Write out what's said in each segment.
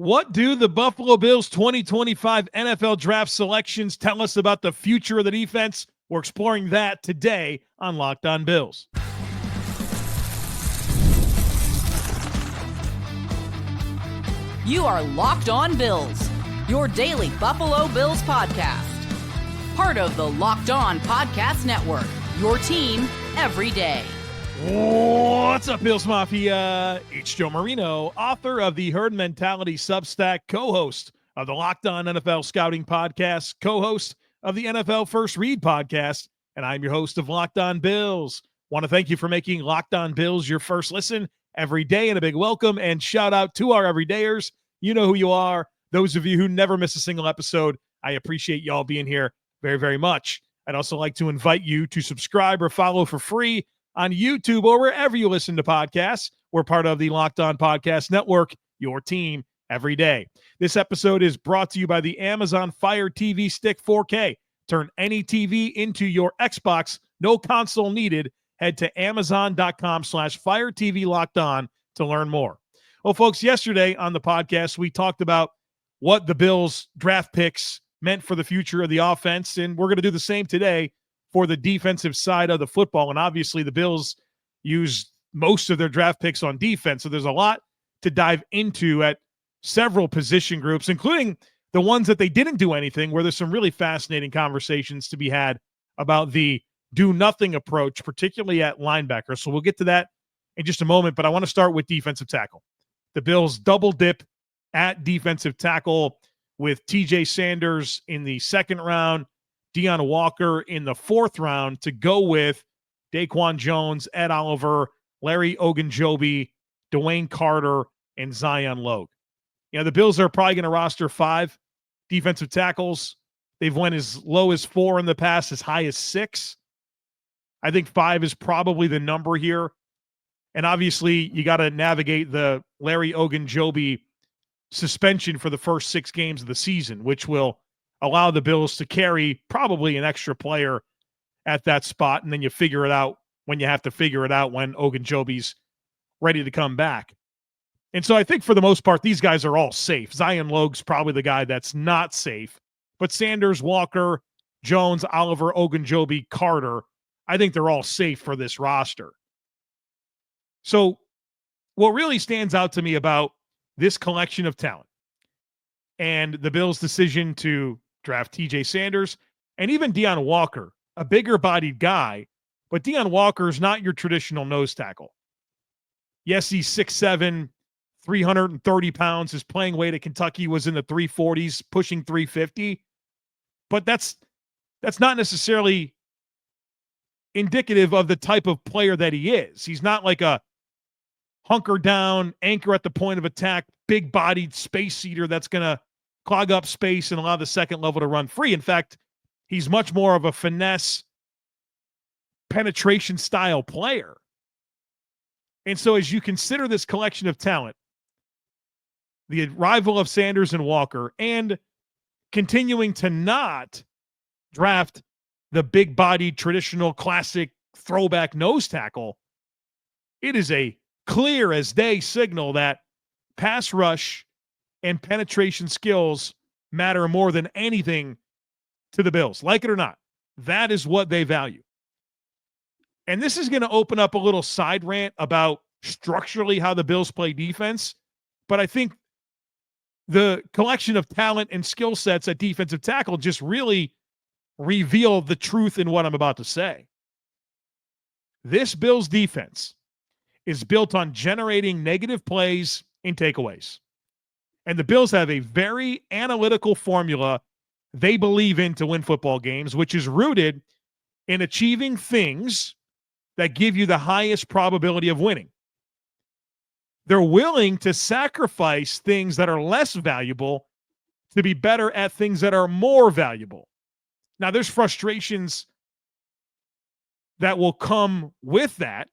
What do the Buffalo Bills 2025 NFL draft selections tell us about the future of the defense? We're exploring that today on Locked On Bills. You are Locked On Bills, your daily Buffalo Bills podcast. Part of the Locked On Podcast Network, your team every day. What's up, Bills Mafia? It's Joe Marino, author of the Herd Mentality Substack, co-host of the Locked On NFL Scouting Podcast, co-host of the NFL First Read Podcast, and I'm your host of Locked On Bills. Want to thank you for making Locked On Bills your first listen every day, and a big welcome and shout out to our everydayers. You know who you are. Those of you who never miss a single episode, I appreciate y'all being here very, very much. I'd also like to invite you to subscribe or follow for free on YouTube or wherever you listen to podcasts. We're part of the Locked On Podcast Network, your team every day. This episode is brought to you by the Amazon Fire TV Stick 4K. Turn any TV into your Xbox, no console needed. Head to amazon.com/Fire TV Locked On to learn more. Well, folks, yesterday on the podcast, we talked about what the Bills draft picks meant for the future of the offense, and we're going to do the same today for the defensive side of the football. And obviously the Bills use most of their draft picks on defense. So there's a lot to dive into at several position groups, including the ones that they didn't do anything, where there's some really fascinating conversations to be had about the do-nothing approach, particularly at linebacker. So we'll get to that in just a moment, but I want to start with defensive tackle. The Bills double dip at defensive tackle with TJ Sanders in the second round, Deone Walker in the fourth round to go with Daquan Jones, Ed Oliver, Larry Ogunjobi, Dwayne Carter, and Zion Logue. You know, the Bills are probably going to roster 5 defensive tackles. They've went as low as 4 in the past, as high as 6. I think 5 is probably the number here. And obviously, you got to navigate the Larry Ogunjobi suspension for the first 6 games of the season, which will allow the Bills to carry probably an extra player at that spot, and then you figure it out when you have to figure it out when Ogunjobi's ready to come back. And so I think for the most part, these guys are all safe. Zion Logue's probably the guy that's not safe. But Sanders, Walker, Jones, Oliver, Ogunjobi, Carter, I think they're all safe for this roster. So what really stands out to me about this collection of talent and the Bills' decision to draft TJ Sanders and even Deone Walker, a bigger-bodied guy, but Deone Walker is not your traditional nose tackle. Yes, he's 6'7", 330 pounds. His playing weight at Kentucky was in the 340s, pushing 350. But that's not necessarily indicative of the type of player that he is. He's not like a hunker down, anchor at the point of attack, big-bodied space eater that's going to clog up space and allow the second level to run free. In fact, he's much more of a finesse penetration style player. And so as you consider this collection of talent, the arrival of Sanders and Walker, and continuing to not draft the big-bodied, traditional, classic throwback nose tackle, it is a clear as day signal that pass rush and penetration skills matter more than anything to the Bills. Like it or not, that is what they value. And this is going to open up a little side rant about structurally how the Bills play defense. But I think the collection of talent and skill sets at defensive tackle just really reveal the truth in what I'm about to say. This Bills defense is built on generating negative plays and takeaways. And the Bills have a very analytical formula they believe in to win football games, which is rooted in achieving things that give you the highest probability of winning. They're willing to sacrifice things that are less valuable to be better at things that are more valuable. Now, there's frustrations that will come with that,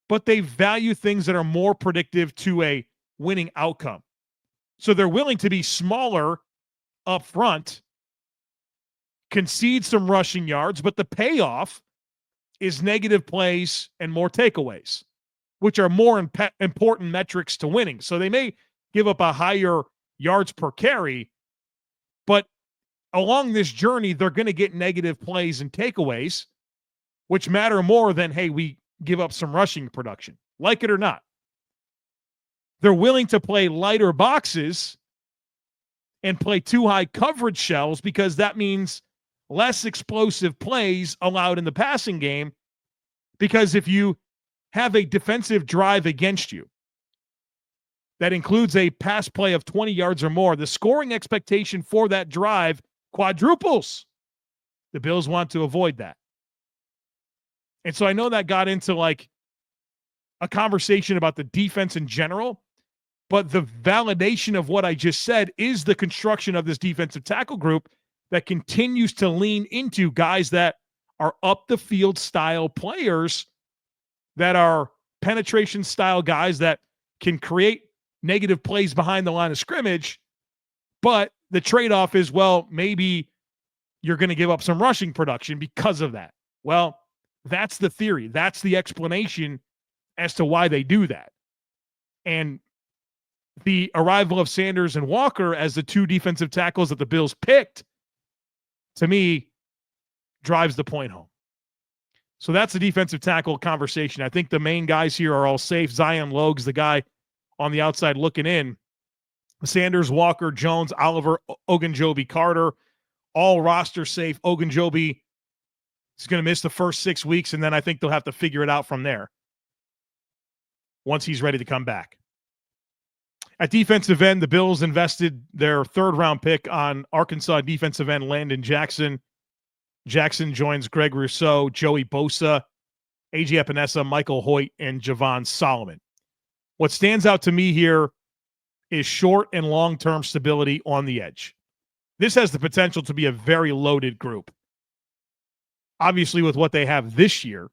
but they value things that are more predictive to a winning outcome. So they're willing to be smaller up front, concede some rushing yards, but the payoff is negative plays and more takeaways, which are more important metrics to winning. So they may give up a higher yards per carry. But along this journey, they're going to get negative plays and takeaways, which matter more than, hey, we give up some rushing production. Like it or not. They're willing to play lighter boxes and play too high coverage shells because that means less explosive plays allowed in the passing game. Because if you have a defensive drive against you that includes a pass play of 20 yards or more, the scoring expectation for that drive quadruples. The Bills want to avoid that. And so I know that got into like a conversation about the defense in general, but the validation of what I just said is the construction of this defensive tackle group that continues to lean into guys that are up the field style players, that are penetration style guys that can create negative plays behind the line of scrimmage. But the trade-off is, well, maybe you're going to give up some rushing production because of that. Well, that's the theory. That's the explanation as to why they do that. And the arrival of Sanders and Walker as the two defensive tackles that the Bills picked, to me, drives the point home. So that's the defensive tackle conversation. I think the main guys here are all safe. Zion Logue's the guy on the outside looking in. Sanders, Walker, Jones, Oliver, Ogunjobi, Carter, all roster safe. Ogunjobi is going to miss the first 6 weeks, and then I think they'll have to figure it out from there once he's ready to come back. At defensive end, the Bills invested their third-round pick on Arkansas defensive end Landon Jackson. Jackson joins Greg Rousseau, Joey Bosa, A.J. Epinesa, Michael Hoecht, and Javon Solomon. What stands out to me here is short and long-term stability on the edge. This has the potential to be a very loaded group. Obviously with what they have this year.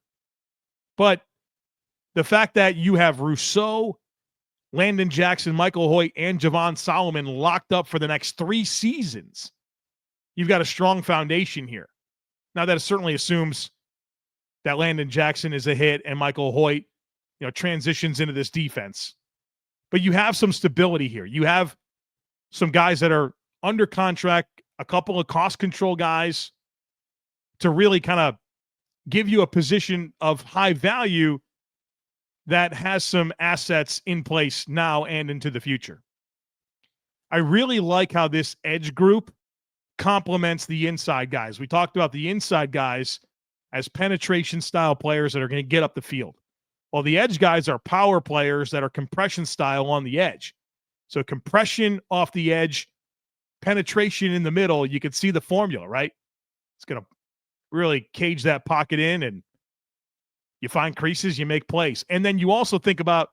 But the fact that you have Rousseau, Landon Jackson, Michael Hoecht, and Javon Solomon locked up for the next 3 seasons, you've got a strong foundation here. Now, that certainly assumes that Landon Jackson is a hit and Michael Hoecht, transitions into this defense. But you have some stability here. You have some guys that are under contract, a couple of cost control guys to really kind of give you a position of high value that has some assets in place now and into the future. I really like how this edge group complements the inside guys. We talked about the inside guys as penetration style players that are going to get up the field. Well, the edge guys are power players that are compression style on the edge. So compression off the edge, penetration in the middle, you can see the formula, right? It's going to really cage that pocket in, and you find creases, you make plays. And then you also think about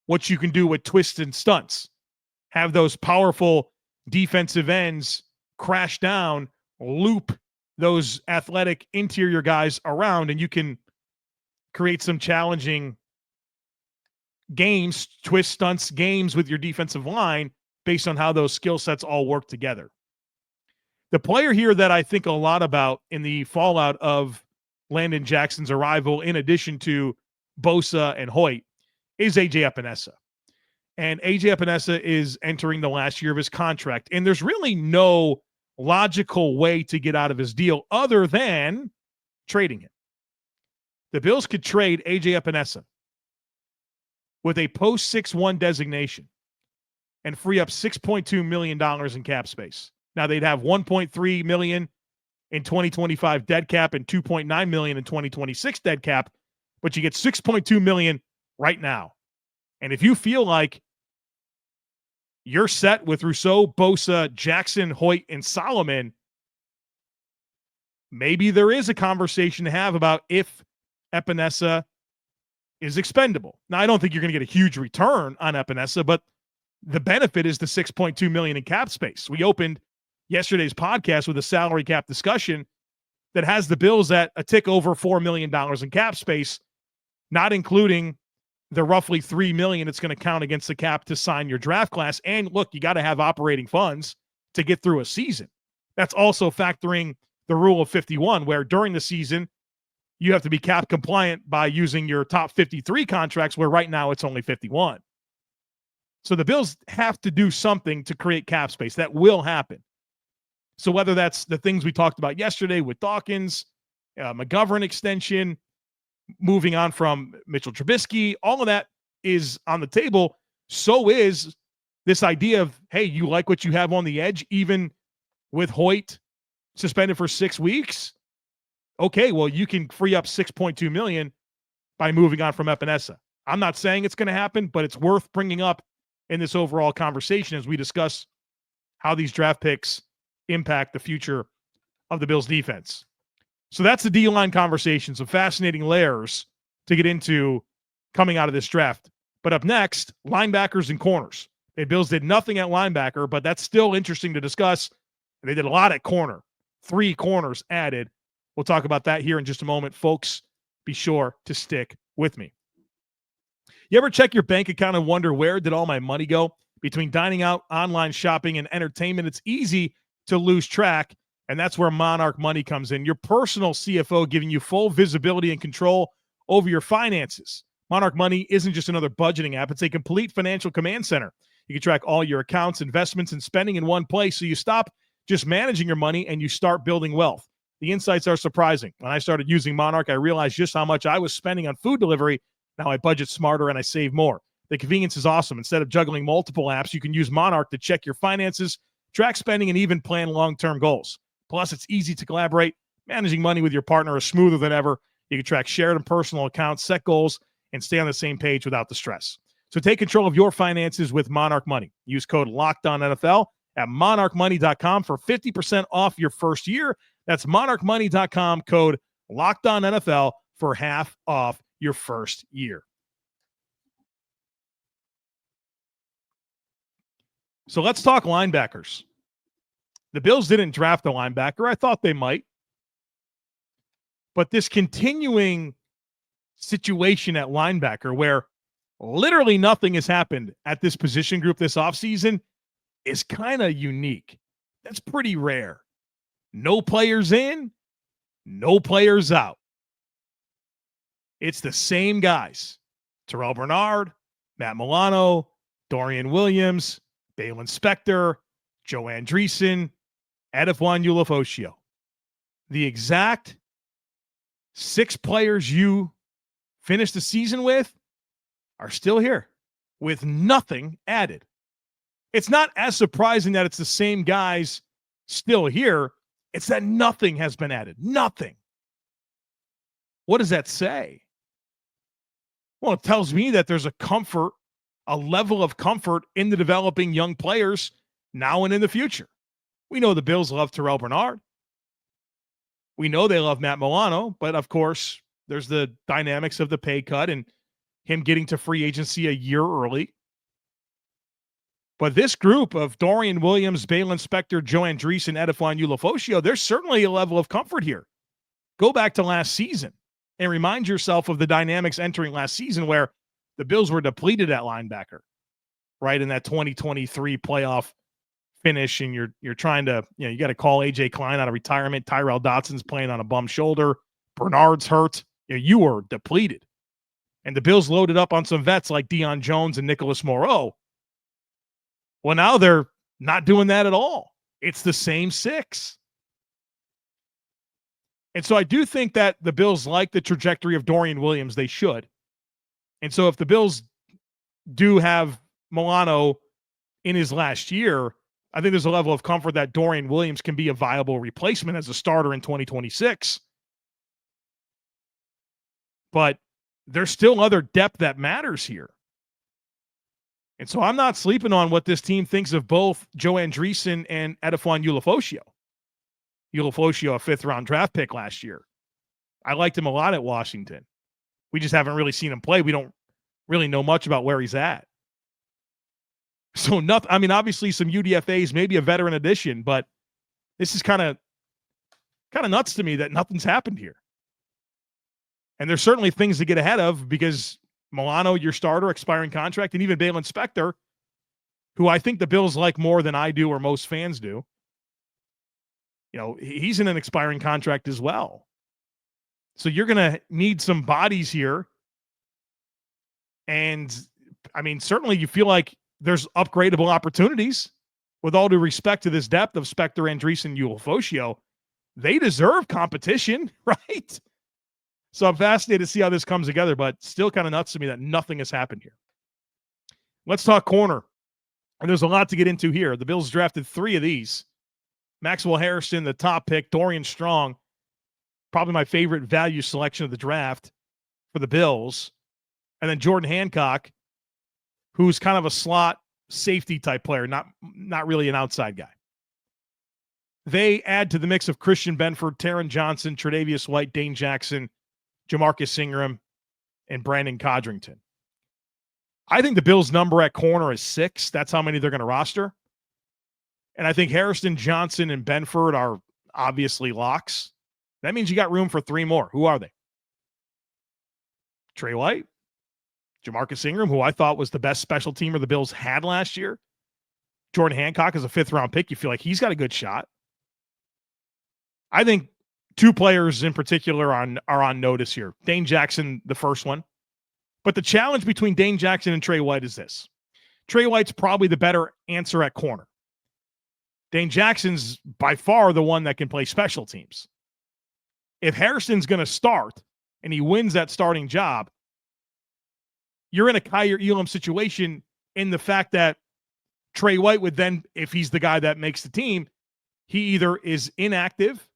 what you can do with twists and stunts. Have those powerful defensive ends crash down, loop those athletic interior guys around, and you can create some challenging games, twist stunts games with your defensive line based on how those skill sets all work together. The player here that I think a lot about in the fallout of Landon Jackson's arrival, in addition to Bosa and Hoecht, is A.J. Epinesa. And A.J. Epinesa is entering the last year of his contract, and there's really no logical way to get out of his deal other than trading him. The Bills could trade A.J. Epinesa with a post-6-1 designation and free up $6.2 million in cap space. Now, they'd have $1.3 million in 2025 dead cap and $2.9 million in 2026 dead cap, but you get $6.2 million right now. And if you feel like you're set with Rousseau, Bosa, Jackson, Hoecht, and Solomon, maybe there is a conversation to have about if Epinesa is expendable. Now, I don't think you're going to get a huge return on Epinesa, but the benefit is the $6.2 million in cap space. We opened yesterday's podcast with a salary cap discussion that has the Bills at a tick over $4 million in cap space, not including the roughly $3 million it's going to count against the cap to sign your draft class. And look, you got to have operating funds to get through a season. That's also factoring the rule of 51, where during the season, you have to be cap compliant by using your top 53 contracts, where right now it's only 51. So the Bills have to do something to create cap space. That will happen. So whether that's the things we talked about yesterday with Dawkins, McGovern extension, moving on from Mitchell Trubisky, all of that is on the table. So is this idea of, hey, you like what you have on the edge, even with Hoecht suspended for 6 weeks? Okay, well, you can free up $6.2 million by moving on from Epinesa. I'm not saying it's going to happen, but it's worth bringing up in this overall conversation as we discuss how these draft picks impact the future of the Bills defense. So that's the D-line conversation. Some fascinating layers to get into coming out of this draft. But up next, linebackers and corners. The Bills did nothing at linebacker, but that's still interesting to discuss. They did a lot at corner. 3 corners added. We'll talk about that here in just a moment. Folks, be sure to stick with me. You ever check your bank account and wonder, where did all my money go? Between dining out, online shopping, and entertainment, it's easy to lose track, and that's where Monarch Money comes in. Your personal CFO, giving you full visibility and control over your finances. Monarch Money isn't just another budgeting app. It's a complete financial command center. You can track all your accounts, investments, and spending in one place, so you stop just managing your money and you start building wealth. The insights are surprising. When I started using Monarch, I realized just how much I was spending on food delivery. Now I budget smarter and I save more. The convenience is awesome. Instead of juggling multiple apps, you can use Monarch to check your finances, track spending, and even plan long-term goals. Plus, it's easy to collaborate. Managing money with your partner is smoother than ever. You can track shared and personal accounts, set goals, and stay on the same page without the stress. So take control of your finances with Monarch Money. Use code LOCKEDONNFL at monarchmoney.com for 50% off your first year. That's monarchmoney.com, code LOCKEDONNFL for half off your first year. So let's talk linebackers. The Bills didn't draft a linebacker. I thought they might. But this continuing situation at linebacker where literally nothing has happened at this position group this offseason is kind of unique. That's pretty rare. No players in, no players out. It's the same guys. Terrell Bernard, Matt Milano, Dorian Williams, Balin Spector, Joe Andreessen, Edefwan Ulofosio. The exact 6 players you finished the season with are still here with nothing added. It's not as surprising that it's the same guys still here. It's that nothing has been added. Nothing. What does that say? Well, it tells me that there's a level of comfort in the developing young players now and in the future. We know the Bills love Terrell Bernard. We know they love Matt Milano, but of course, there's the dynamics of the pay cut and him getting to free agency a year early. But this group of Dorian Williams, Balin Spector, Joe Andreessen, Edefwan Ulofosio, there's certainly a level of comfort here. Go back to last season and remind yourself of the dynamics entering last season where the Bills were depleted at linebacker, right? In that 2023 playoff finish, and you're trying to, you got to call A.J. Klein out of retirement. Tyrell Dotson's playing on a bum shoulder. Bernard's hurt. You were depleted. And the Bills loaded up on some vets like Deion Jones and Nicholas Moreau. Well, now they're not doing that at all. It's the same 6. And so I do think that the Bills like the trajectory of Dorian Williams. They should. And so if the Bills do have Milano in his last year, I think there's a level of comfort that Dorian Williams can be a viable replacement as a starter in 2026. But there's still other depth that matters here. And so I'm not sleeping on what this team thinks of both Joe Andreessen and Edefwan Ulofosio. Ulofosio, a 5th-round draft pick last year. I liked him a lot at Washington. We just haven't really seen him play. We don't really know much about where he's at. So nothing. I mean, obviously some UDFAs, maybe a veteran addition, but this is kind of nuts to me that nothing's happened here. And there's certainly things to get ahead of because Milano, your starter, expiring contract, and even Balin Spector, who I think the Bills like more than I do or most fans do. He's in an expiring contract as well. So you're going to need some bodies here. And, I mean, certainly you feel like there's upgradable opportunities. With all due respect to this depth of Spector, Andreessen, Ulofoshio, they deserve competition, right? So I'm fascinated to see how this comes together, but still kind of nuts to me that nothing has happened here. Let's talk corner. And there's a lot to get into here. The Bills drafted 3 of these. Maxwell Harrison, the top pick. Dorian Strong, probably my favorite value selection of the draft for the Bills. And then Jordan Hancock, who's kind of a slot safety type player, not really an outside guy. They add to the mix of Christian Benford, Taron Johnson, Tre'Davious White, Dane Jackson, Jamarcus Ingram, and Brandon Codrington. I think the Bills' number at corner is 6. That's how many they're going to roster. And I think Harrison, Johnson, and Benford are obviously locks. That means you got room for 3 more. Who are they? Trey White, Jamarcus Ingram, who I thought was the best special teamer the Bills had last year. Jordan Hancock is a 5th-round pick. You feel like he's got a good shot. I think 2 players in particular are on notice here. Dane Jackson, the first one. But the challenge between Dane Jackson and Trey White is this. Trey White's probably the better answer at corner. Dane Jackson's by far the one that can play special teams. If Harrison's going to start and he wins that starting job, you're in a Kyer Elam situation in the fact that Trey White would then, if he's the guy that makes the team, he either is inactive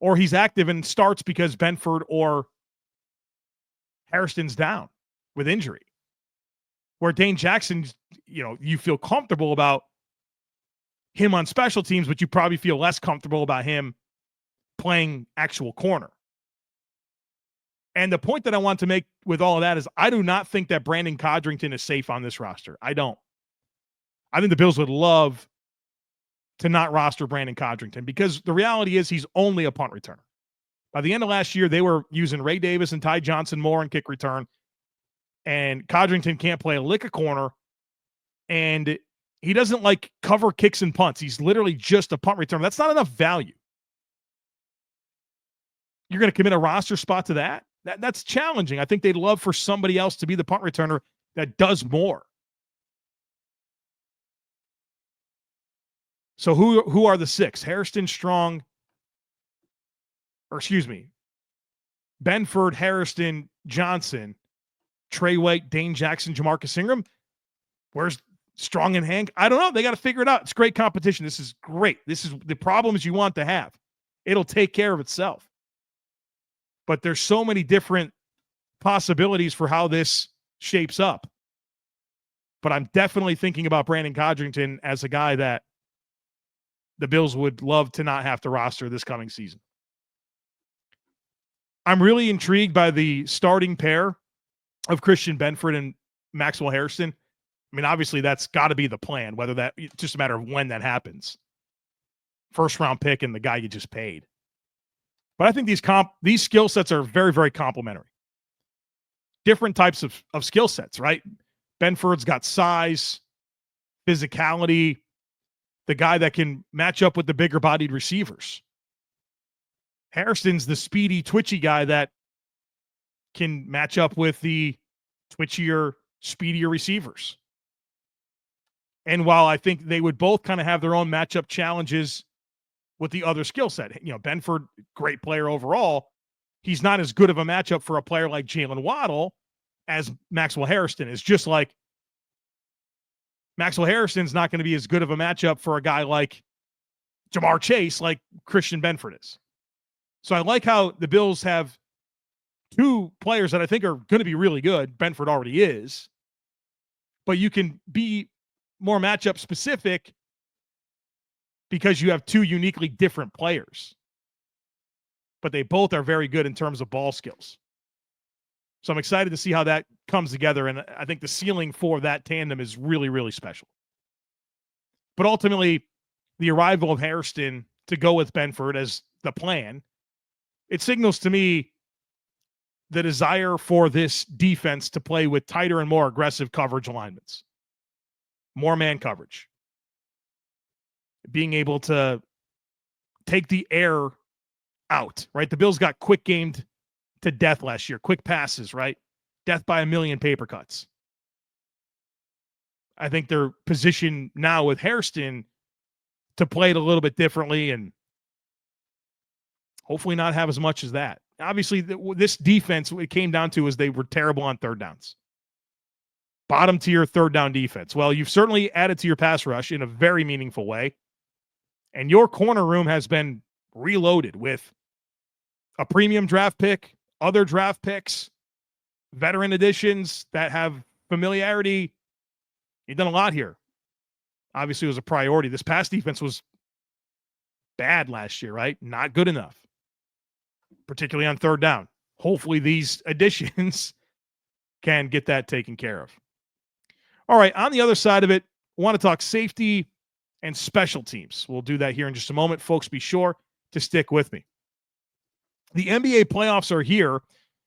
or he's active and starts because Benford or Harrison's down with injury. Where Dane Jackson, you feel comfortable about him on special teams, but you probably feel less comfortable about him playing actual corner. And the point that I want to make with all of that is I do not think that Brandon Codrington is safe on this roster. I don't. I think the Bills would love to not roster Brandon Codrington because the reality is he's only a punt returner. By the end of last year, they were using Ray Davis and Ty Johnson more in kick return, and Codrington can't play a lick of corner, and he doesn't like cover kicks and punts. He's literally just a punt returner. That's not enough value. You're going to commit a roster spot to that? That's challenging. I think they'd love for somebody else to be the punt returner that does more. So who are the 6? Harrison, Strong, Benford, Harrison, Johnson, Trey White, Dane Jackson, Jamarcus Ingram. Where's Strong and Hank? I don't know. They got to figure it out. It's great competition. This is great. This is the problems you want to have. It'll take care of itself. But there's so many different possibilities for how this shapes up. But I'm definitely thinking about Brandon Codrington as a guy that the Bills would love to not have to roster this coming season. I'm really intrigued by the starting pair of Christian Benford and Maxwell Harrison. I mean, obviously that's got to be the plan, whether that it's just a matter of when that happens. 1st-round pick and the guy you just paid. But I think these skill sets are very, very complementary. Different types of skill sets, right? Benford's got size, physicality, the guy that can match up with the bigger-bodied receivers. Harrison's the speedy, twitchy guy that can match up with the twitchier, speedier receivers. And while I think they would both kind of have their own matchup challenges with the other skill set, Benford, great player overall, he's not as good of a matchup for a player like Jalen Waddle as Maxwell Harrison is. Just like Maxwell Harrison's not going to be as good of a matchup for a guy like Jamar Chase, like Christian Benford is. So I like how the Bills have 2 players that I think are going to be really good. Benford already is. But you can be more matchup specific because you have 2 uniquely different players. But they both are very good in terms of ball skills. So I'm excited to see how that comes together. And I think the ceiling for that tandem is really, really special. But ultimately, the arrival of Hairston to go with Benford as the plan, it signals to me the desire for this defense to play with tighter and more aggressive coverage alignments. More man coverage. Being able to take the air out, right? The Bills got quick gamed to death last year. Quick passes, right? Death by a million paper cuts. I think they're positioned now with Hairston to play it a little bit differently and hopefully not have as much as that. Obviously, this defense, what it came down to is they were terrible on third downs. Bottom tier third down defense. Well, you've certainly added to your pass rush in a very meaningful way. And your corner room has been reloaded with a premium draft pick, other draft picks, veteran additions that have familiarity. You've done a lot here. Obviously, it was a priority. This pass defense was bad last year, right? Not good enough, particularly on third down. Hopefully, these additions can get that taken care of. All right, on the other side of it, I want to talk safety and special teams. We'll do that here in just a moment. Folks, be sure to stick with me. The NBA playoffs are here,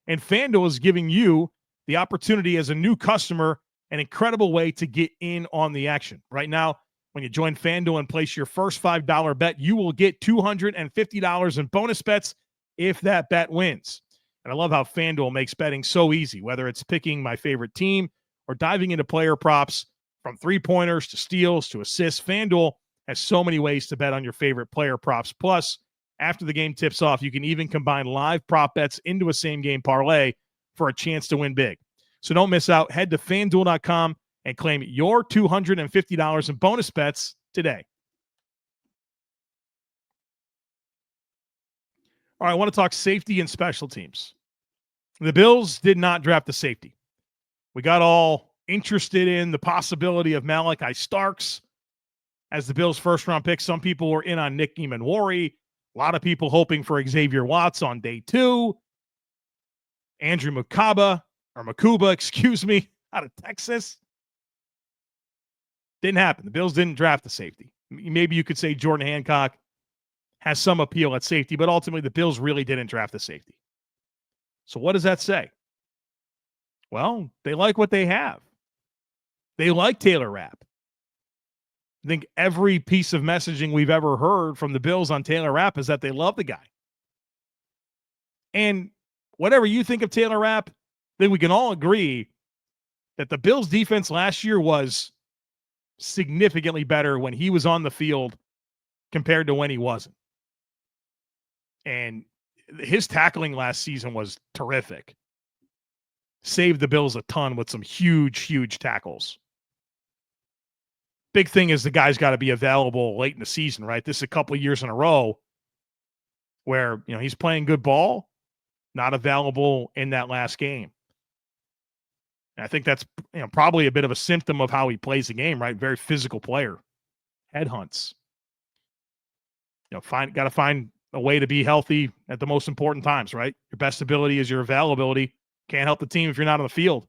and FanDuel is giving you the opportunity as a new customer, an incredible way to get in on the action. Right now, when you join FanDuel and place your first $5 bet, you will get $250 in bonus bets if that bet wins. And I love how FanDuel makes betting so easy, whether it's picking my favorite team or diving into player props, from three-pointers to steals to assists. FanDuel has so many ways to bet on your favorite player props. Plus, after the game tips off, you can even combine live prop bets into a same-game parlay for a chance to win big. So don't miss out. Head to FanDuel.com and claim your $250 in bonus bets today. All right, I want to talk safety and special teams. The Bills did not draft a safety. We got all interested in the possibility of Malachi Starks as the Bills' first-round pick. Some people were in on Nick Emanwari. A lot of people hoping for Xavier Watts on day 2. Andrew Makuba, out of Texas. Didn't happen. The Bills didn't draft the safety. Maybe you could say Jordan Hancock has some appeal at safety, but ultimately the Bills really didn't draft the safety. So what does that say? Well, they like what they have. They like Taylor Rapp. I think every piece of messaging we've ever heard from the Bills on Taylor Rapp is that they love the guy. And whatever you think of Taylor Rapp, then we can all agree that the Bills' defense last year was significantly better when he was on the field compared to when he wasn't. And his tackling last season was terrific. Saved the Bills a ton with some huge, huge tackles. Big thing is the guy's got to be available late in the season, right? This is a couple of years in a row where, he's playing good ball, not available in that last game. And I think that's probably a bit of a symptom of how he plays the game, right? Very physical player. Headhunts. Got to find a way to be healthy at the most important times, right? Your best ability is your availability. Can't help the team if you're not on the field.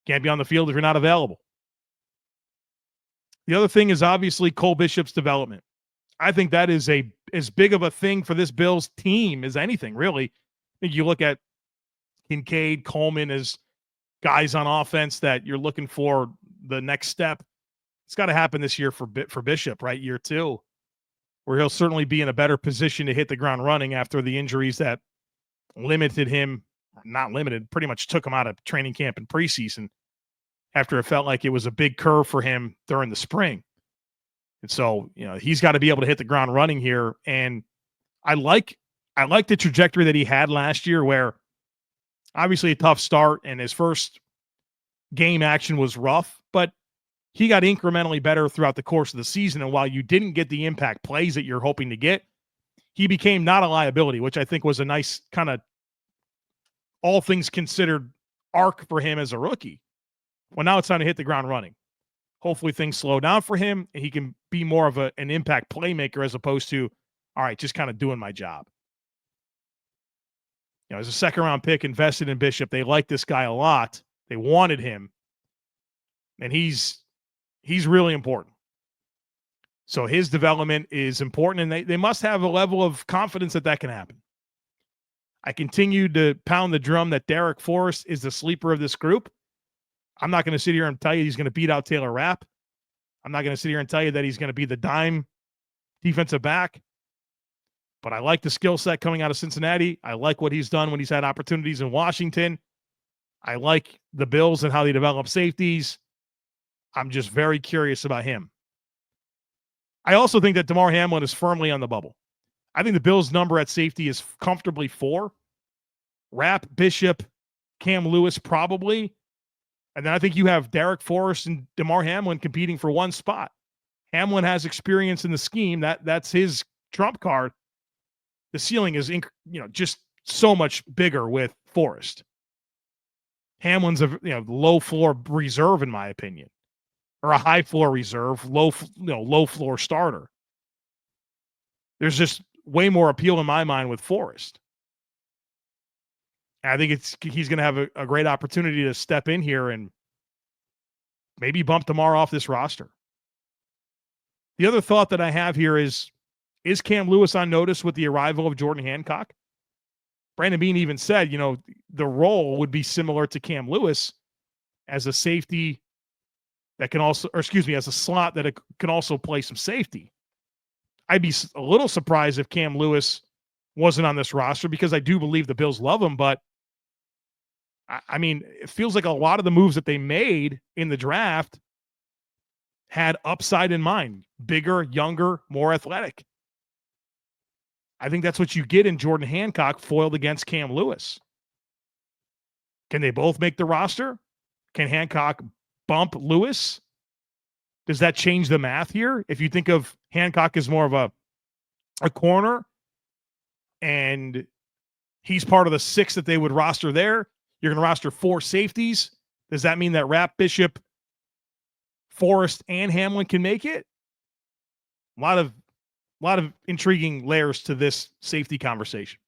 Can't be on the field if you're not available. The other thing is obviously Cole Bishop's development. I think that is as big of a thing for this Bills team as anything, really. I think you look at Kincaid, Coleman as guys on offense that you're looking for the next step. It's got to happen this year for Bishop, right? Year 2, where he'll certainly be in a better position to hit the ground running after the injuries that limited him. Not limited, pretty much took him out of training camp and preseason after it felt like it was a big curve for him during the spring. And so, he's got to be able to hit the ground running here. And I like the trajectory that he had last year, where obviously a tough start and his first game action was rough, but he got incrementally better throughout the course of the season. And while you didn't get the impact plays that you're hoping to get, he became not a liability, which I think was a nice kind of all things considered arc for him as a rookie. Well, now it's time to hit the ground running. Hopefully things slow down for him and he can be more of an impact playmaker as opposed to, all right, just kind of doing my job. As a second-round pick invested in Bishop, they like this guy a lot. They wanted him, and he's really important. So his development is important, and they must have a level of confidence that can happen. I continue to pound the drum that Derek Forrest is the sleeper of this group. I'm not going to sit here and tell you he's going to beat out Taylor Rapp. I'm not going to sit here and tell you that he's going to be the dime defensive back. But I like the skill set coming out of Cincinnati. I like what he's done when he's had opportunities in Washington. I like the Bills and how they develop safeties. I'm just very curious about him. I also think that Damar Hamlin is firmly on the bubble. I think the Bills' number at safety is comfortably 4. Rapp, Bishop, Cam Lewis probably. And then I think you have Derek Forrest and Damar Hamlin competing for one spot. Hamlin has experience in the scheme. That's his trump card. The ceiling is just so much bigger with Forrest. Hamlin's a low floor reserve in my opinion, or a high floor reserve, low floor starter. There's just way more appeal in my mind with Forrest. And I think he's going to have a great opportunity to step in here and maybe bump Damar off this roster. The other thought that I have here is Cam Lewis on notice with the arrival of Jordan Hancock? Brandon Beane even said, the role would be similar to Cam Lewis as a safety that can also, as a slot that it can also play some safety. I'd be a little surprised if Cam Lewis wasn't on this roster because I do believe the Bills love him, but I mean, it feels like a lot of the moves that they made in the draft had upside in mind. Bigger, younger, more athletic. I think that's what you get in Jordan Hancock foiled against Cam Lewis. Can they both make the roster? Can Hancock bump Lewis? Does that change the math here? If you think of Hancock as more of a corner and he's part of the 6 that they would roster there, you're going to roster 4 safeties. Does that mean that Rapp, Bishop, Forrest, and Hamlin can make it? A lot of intriguing layers to this safety conversation.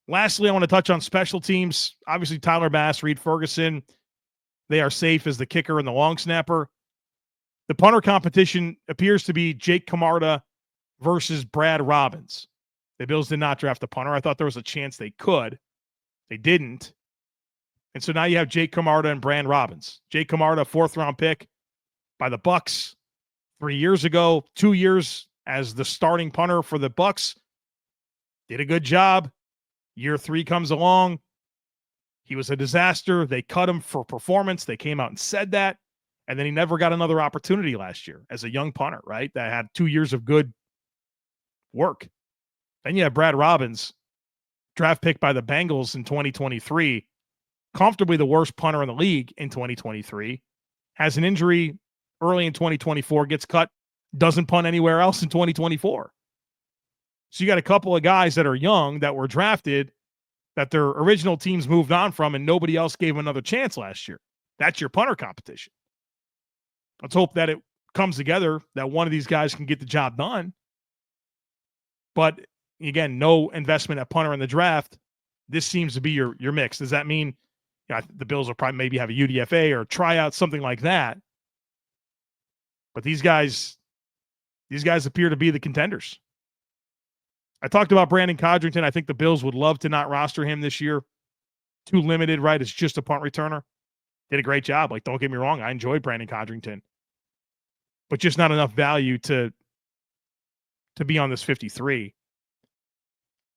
Lastly, I want to touch on special teams. Obviously, Tyler Bass, Reed Ferguson, they are safe as the kicker and the long snapper. The punter competition appears to be Jake Camarda versus Brad Robbins. The Bills did not draft a punter. I thought there was a chance they could. They didn't. And so now you have Jake Camarda and Brad Robbins. Jake Camarda, 4th-round pick by the Bucs 3 years ago, 2 years as the starting punter for the Bucs. Did a good job. Year 3 comes along. He was a disaster. They cut him for performance. They came out and said that. And then he never got another opportunity last year as a young punter, right? That had 2 years of good work. Then you have Brad Robbins, draft pick by the Bengals in 2023, comfortably the worst punter in the league in 2023, has an injury early in 2024, gets cut, doesn't punt anywhere else in 2024. So you got a couple of guys that are young that were drafted that their original teams moved on from and nobody else gave them another chance last year. That's your punter competition. Let's hope that it comes together, that one of these guys can get the job done. But again, no investment at punter in the draft. This seems to be your mix. Does that mean the Bills will probably maybe have a UDFA or tryout, something like that? But these guys appear to be the contenders. I talked about Brandon Codrington. I think the Bills would love to not roster him this year. Too limited, right? It's just a punt returner. Did a great job. Like, don't get me wrong. I enjoyed Brandon Codrington. But just not enough value to be on this 53.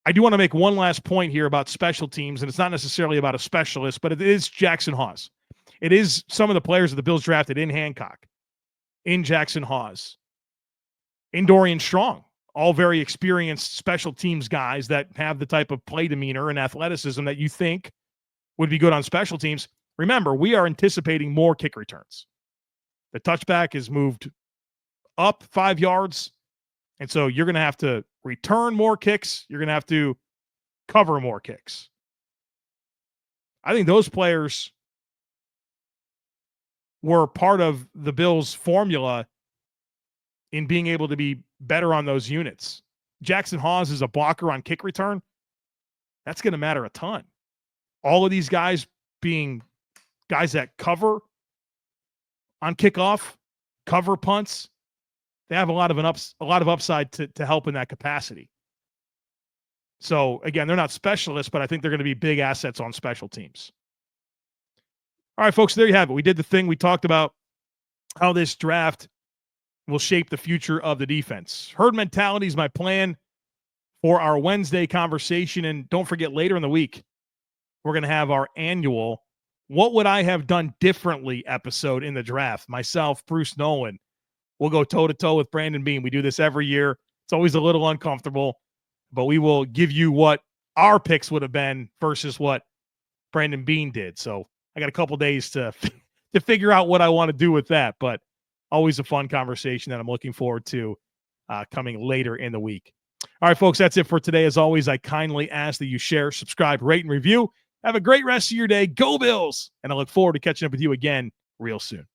I do want to make one last point here about special teams, and it's not necessarily about a specialist, but it is Jackson Hawes. It is some of the players that the Bills drafted in Hancock, in Jackson Hawes, in Dorian Strong, all very experienced special teams guys that have the type of play demeanor and athleticism that you think would be good on special teams. Remember, we are anticipating more kick returns. The touchback is moved up 5 yards, and so you're going to have to return more kicks. You're going to have to cover more kicks. I think those players were part of the Bills' formula in being able to be better on those units. Jackson Hawes is a blocker on kick return. That's going to matter a ton. All of these guys being guys that cover on kickoff, cover punts, they have a lot of upside to help in that capacity. So again, they're not specialists, but I think they're going to be big assets on special teams. All right, folks, there you have it. We did the thing. We talked about how this draft will shape the future of the defense. Herd mentality is my plan for our Wednesday conversation. And don't forget, later in the week, we're going to have our annual what would I have done differently episode in the draft. Myself, Bruce Nolan, we'll go toe-to-toe with Brandon Beane. We do this every year. It's always a little uncomfortable, but we will give you what our picks would have been versus what Brandon Beane did. So I got a couple days to figure out what I want to do with that, but always a fun conversation that I'm looking forward to coming later in the week. All right, folks, that's it for today. As always, I kindly ask that you share, subscribe, rate, and review. Have a great rest of your day. Go Bills! And I look forward to catching up with you again real soon.